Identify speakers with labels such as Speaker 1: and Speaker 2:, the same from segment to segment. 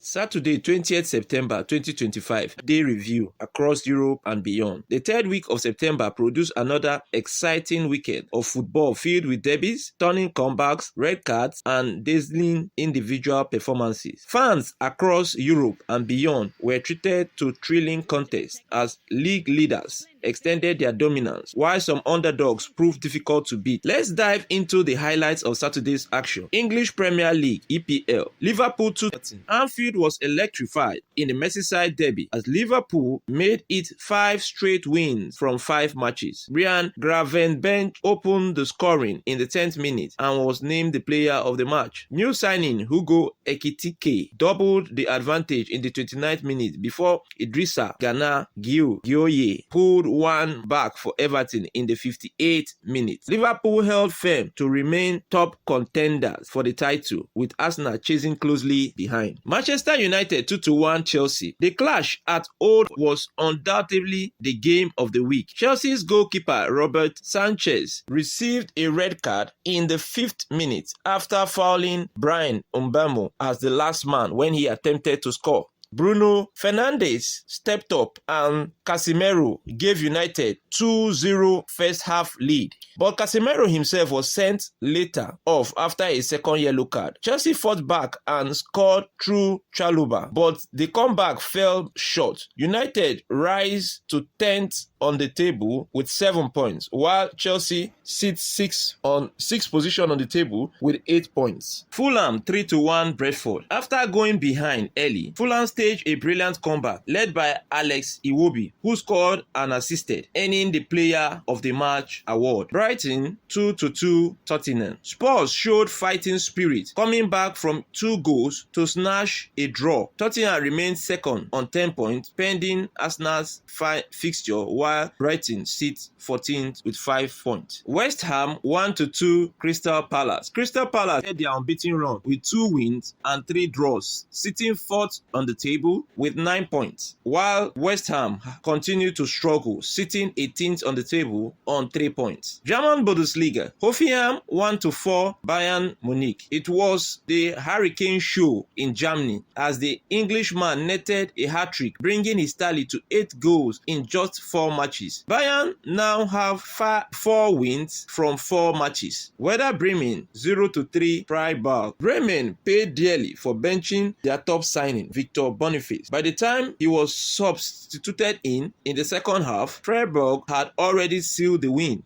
Speaker 1: Saturday, 20th September 2025, day review across Europe and beyond. The third week of September produced another exciting weekend of football filled with derbies, stunning comebacks, red cards, and dazzling individual performances. Fans across Europe and beyond were treated to thrilling contests as league leaders extended their dominance, while some underdogs proved difficult to beat. Let's dive into the highlights of Saturday's action. English Premier League (EPL). Liverpool 2-0. Anfield was electrified in the Merseyside derby as Liverpool made it 5 straight wins from 5 matches. Bryan Mbeumo opened the scoring in the 10th minute and was named the player of the match. New signing Hugo Ekitike doubled the advantage in the 29th minute before Idrissa Gana Gueye pulled one back for Everton in the 58th minute. Liverpool held firm to remain top contenders for the title, with Arsenal chasing closely behind. Manchester United 2-1 Chelsea. The clash at Old was undoubtedly the game of the week. Chelsea's goalkeeper Robert Sánchez received a red card in the 5th minute after fouling Bryan Mbeumo as the last man when he attempted to score. Bruno Fernandes stepped up and Casemiro gave United 2-0 first half lead. But Casemiro himself was sent later off after a second yellow card. Chelsea fought back and scored through Chalonah, but the comeback fell short. United rise to 10th on the table with 7 points, while Chelsea sits 6th position on the table with 8 points. Fulham 3-1 Brentford. After going behind early, Fulham staged a brilliant comeback led by Alex Iwobi, who scored and assisted, earning the Player of the Match award. Brighton 2-2 Tottenham. Spurs showed fighting spirit, coming back from 2 goals to snatch a draw. Tottenham remained second on 10 points pending Arsenal's fixture, while Brighton sits 14th with 5 points. West Ham 1-2 Crystal Palace. Crystal Palace had their unbeaten run with 2 wins and 3 draws, sitting 4th on the table with 9 points, while West Ham continued to struggle, sitting 18th on the table on 3 points. German Bundesliga. Hoffenheim 1-4 Bayern Munich. It was the Hurricane show in Germany as the Englishman netted a hat-trick, bringing his tally to 8 goals in just 4 matches. Bayern now have 4 wins from 4 matches. Werder Bremen 0-3 Freiburg. Bremen paid dearly for benching their top signing, Victor Boniface. By the time he was substituted in the second half, Freiburg had already sealed the win.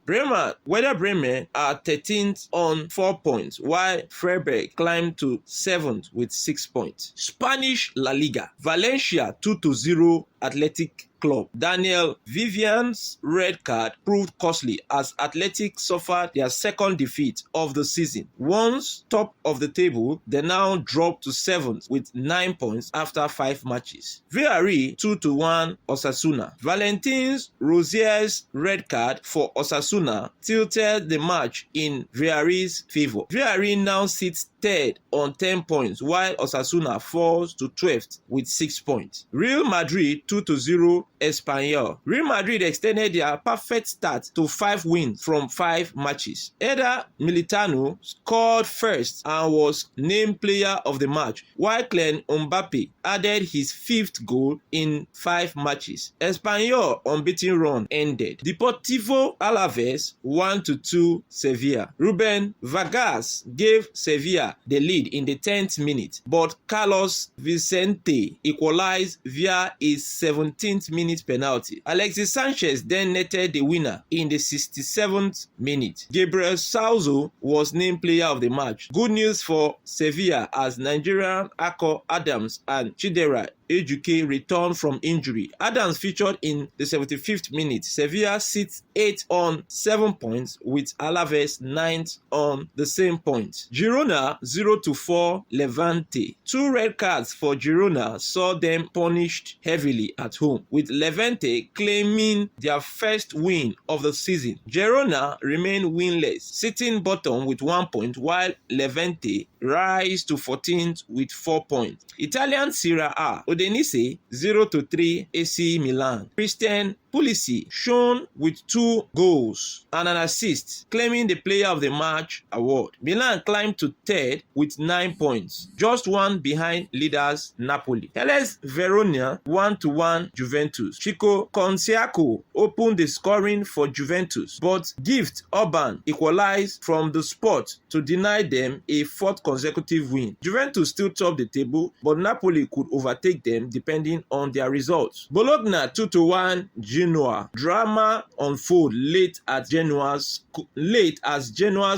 Speaker 1: Werder Bremen are 13th on 4 points, while Freiburg climbed to 7th with 6 points. Spanish La Liga. Valencia 2-0 Athletic Club. Daniel Vivian's red card proved costly as Athletic suffered their second defeat of the season. Once top of the table, they now dropped to 7th with 9 points after 5 matches. Villarreal 2-1 Osasuna. Valentin Rozier's red card for Osasuna tilted the match in Villarreal's favor. Villarreal now sits 3rd on 10 points, while Osasuna falls to 12th with 6 points. Real Madrid 2-0 Espanyol. Real Madrid extended their perfect start to 5 wins from 5 matches. Eder Militão scored first and was named player of the match, while Kylian Mbappe added his 5th goal in 5 matches. Espanyol unbeaten run ended. Deportivo Alaves 1-2 Sevilla. Ruben Vargas gave Sevilla the lead in the 10th minute, but Carlos Vicente equalized via a 17th minute penalty. Alexis Sanchez then netted the winner in the 67th minute. Gabriel Souzo was named player of the match. Good news for Sevilla as Nigerian Akko Adams and Chidera Ejuke returned from injury. Adams featured in the 75th minute. Sevilla sits 8th on 7 points with Alaves 9th on the same point. Girona 0-4 Levante. 2 red cards for Girona saw them punished heavily at home, with Levante claiming their first win of the season. Girona remain winless, sitting bottom with 1 point, while Levante rise to 14th with 4 points. Italian Serie A. Udinese 0-3 AC Milan. Christian Pulisic shone with 2 goals and an assist, claiming the Player of the Match award. Milan climbed to third with 9 points, just one behind leaders Napoli. Hellas Verona 1-1 Juventus. Chico Conciaco opened the scoring for Juventus, but Gift Orban equalized from the spot to deny them a 4th consecutive win. Juventus still topped the table, but Napoli could overtake them depending on their results. Bologna 2-1 Genoa. Drama unfolded late as Genoa's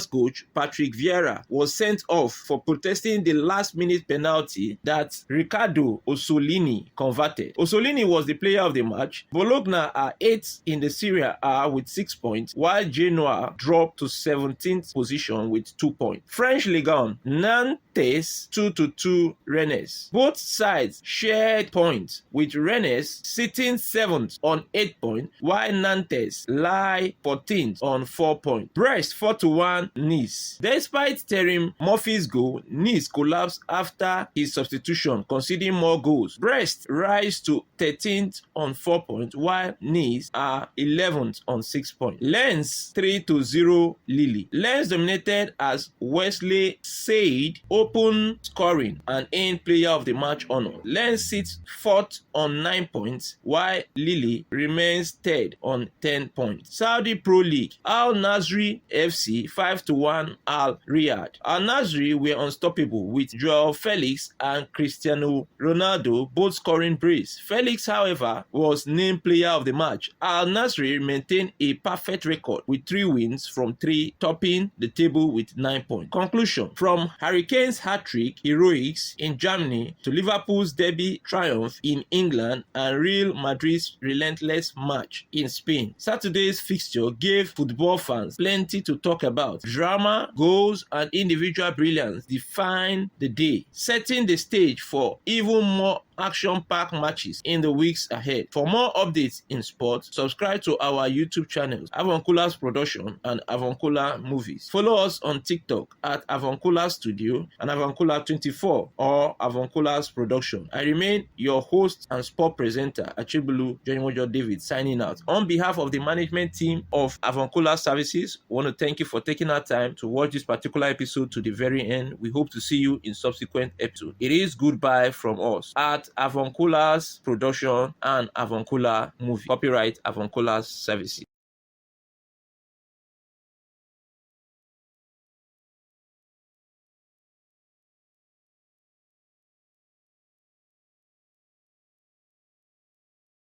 Speaker 1: coach Patrick Vieira was sent off for protesting the last-minute penalty that Riccardo Ossolini converted. Ossolini was the player of the match. Bologna are 8th in the Serie A with 6 points, while Genoa dropped to 17th position with 2 points. French Ligue 1, Nantes 2-2 Rennes. Both sides shared points, with Rennes sitting 7th on 8 points, while Nantes lie 14th on 4 points. Brest 4-1 Nice. Despite Terry Murphy's goal, Nice collapsed after his substitution, conceding more goals. Brest rise to 13th on 4 points, while Nice are 11th on 6 points. Lens 3-0 Lille. Lens dominated as Wesley Said opened scoring and earned Player of the Match honor. Lens sits 4th on 9 points, while Lille remains 3rd on 10 points. Saudi Pro League. Al Nasri FC 5-1 Al Riyadh. Al Nasri were unstoppable with Joao Felix and Cristiano Ronaldo both scoring brace. Felix, however, was named Player of the Match. Al Nasri maintained a perfect record with 3 wins from 3, topping the table with 9 points. Conclusion: from Hurricanes' hat-trick heroics in Germany to Liverpool's derby triumph in England and Real Madrid's relentless march in Spain, Saturday's fixture gave football fans plenty to talk about. Drama, goals, and individual brilliance defined the day, setting the stage for even more action-packed matches in the weeks ahead. For more updates in sports, subscribe to our YouTube channels, Avoncula's Production and Avoncula Movies. Follow us on TikTok at Avoncula Studio and Avoncula24 or Avoncula's Production. I remain your host and sport presenter, Achibulu Jonimojo David, signing out. On behalf of the management team of Avoncula Services, I want to thank you for taking our time to watch this particular episode to the very end. We hope to see you in subsequent episodes. It is goodbye from us at Avoncula's Production and Avoncula Movie. Copyright Avoncula's Services.